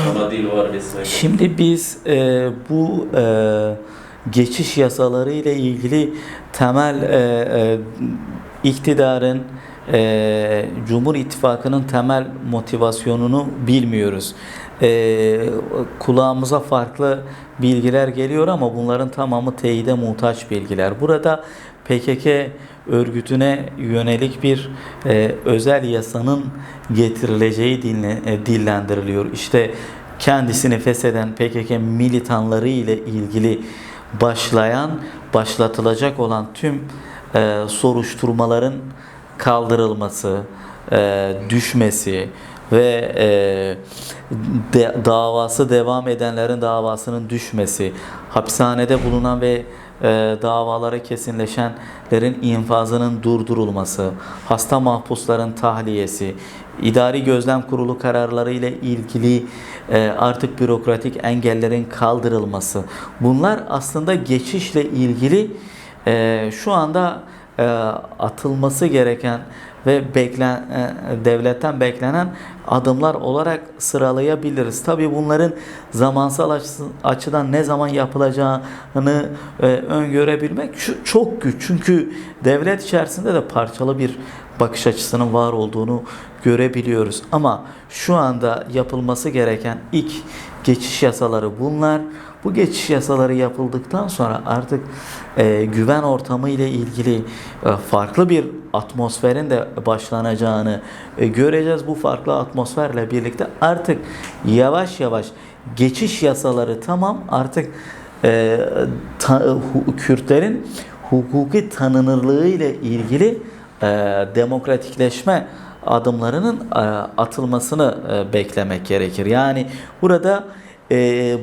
anlaşma, dil var vesaire. Şimdi biz bu geçiş yasaları ile ilgili temel iktidarın Cumhur İttifakı'nın temel motivasyonunu bilmiyoruz. Kulağımıza farklı bilgiler geliyor ama bunların tamamı teyide muhtaç bilgiler. Burada PKK örgütüne yönelik bir özel yasanın getirileceği dillendiriliyor. İşte kendisini fesheden PKK militanları ile ilgili başlatılacak olan tüm soruşturmaların kaldırılması, düşmesi ve davası devam edenlerin davasının düşmesi, hapishanede bulunan ve davaları kesinleşenlerin infazının durdurulması, hasta mahpusların tahliyesi, idari gözlem kurulu kararları ile ilgili artık bürokratik engellerin kaldırılması. Bunlar aslında geçişle ilgili şu anda atılması gereken ve devletten beklenen adımlar olarak sıralayabiliriz. Tabii bunların zamansal açıdan ne zaman yapılacağını öngörebilmek çok güç. Çünkü devlet içerisinde de parçalı bir bakış açısının var olduğunu görebiliyoruz. Ama şu anda yapılması gereken ilk geçiş yasaları bunlar. Bu geçiş yasaları yapıldıktan sonra artık güven ortamı ile ilgili farklı bir atmosferin de başlanacağını göreceğiz. Bu farklı atmosferle birlikte artık yavaş yavaş geçiş yasaları tamam, artık Kürtlerin hukuki tanınırlığı ile ilgili demokratikleşme adımlarının atılmasını beklemek gerekir. Yani burada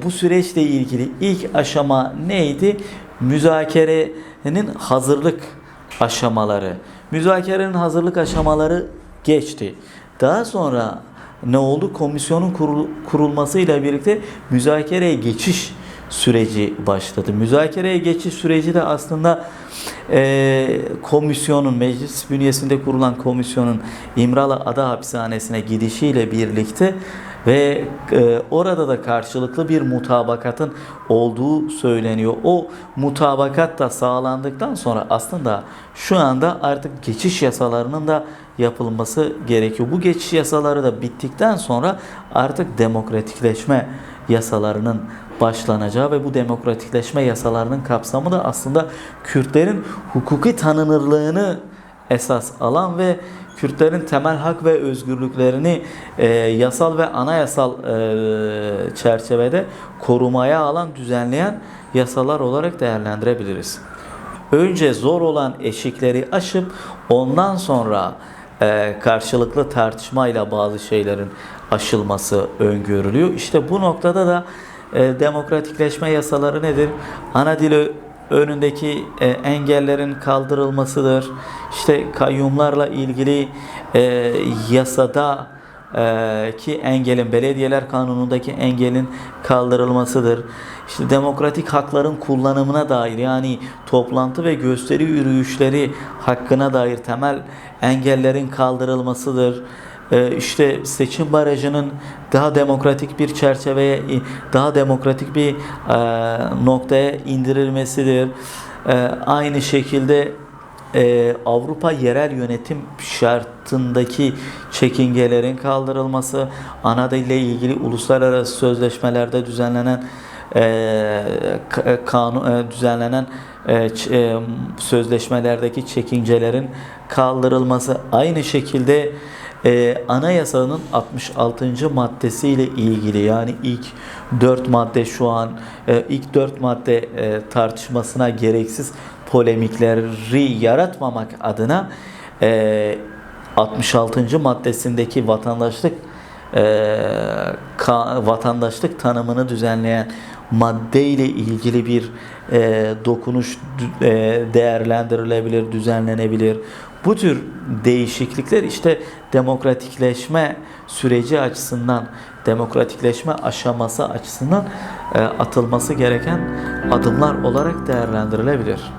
bu süreçle ilgili ilk aşama neydi? Müzakerenin hazırlık aşamaları. Müzakerenin hazırlık aşamaları geçti. Daha sonra ne oldu? Komisyonun kurulmasıyla birlikte müzakereye geçiş süreci başladı. Müzakereye geçiş süreci de aslında komisyonun, meclis bünyesinde kurulan komisyonun İmralı Ada Hapishanesi'ne gidişiyle birlikte ve orada da karşılıklı bir mutabakatın olduğu söyleniyor. O mutabakat da sağlandıktan sonra aslında şu anda artık geçiş yasalarının da yapılması gerekiyor. Bu geçiş yasaları da bittikten sonra artık demokratikleşme yasalarının başlanacağı ve bu demokratikleşme yasalarının kapsamı da aslında Kürtlerin hukuki tanınırlığını esas alan ve Kürtlerin temel hak ve özgürlüklerini yasal ve anayasal çerçevede korumaya alan, düzenleyen yasalar olarak değerlendirebiliriz. Önce zor olan eşikleri aşıp ondan sonra karşılıklı tartışmayla bazı şeylerin aşılması öngörülüyor. İşte bu noktada da demokratikleşme yasaları nedir? Ana dili önündeki engellerin kaldırılmasıdır. İşte kayyumlarla ilgili yasada ki engelin, belediyeler kanunundaki engelin kaldırılmasıdır. İşte demokratik hakların kullanımına dair, yani toplantı ve gösteri yürüyüşleri hakkına dair temel engellerin kaldırılmasıdır. İşte seçim barajının daha demokratik bir çerçeveye, daha demokratik bir noktaya indirilmesidir. Aynı şekilde Avrupa yerel yönetim şartındaki çekingelerin kaldırılması, ana dille ilgili uluslararası sözleşmelerde düzenlenen sözleşmelerdeki çekincelerin kaldırılması, aynı şekilde anayasanın 66. maddesiyle ilgili, yani ilk 4 madde şu an ilk 4 madde tartışmasına gereksiz polemikleri yaratmamak adına 66. maddesindeki vatandaşlık tanımını düzenleyen madde ile ilgili bir dokunuş değerlendirilebilir, düzenlenebilir. Bu tür değişiklikler işte demokratikleşme süreci açısından, demokratikleşme aşaması açısından atılması gereken adımlar olarak değerlendirilebilir.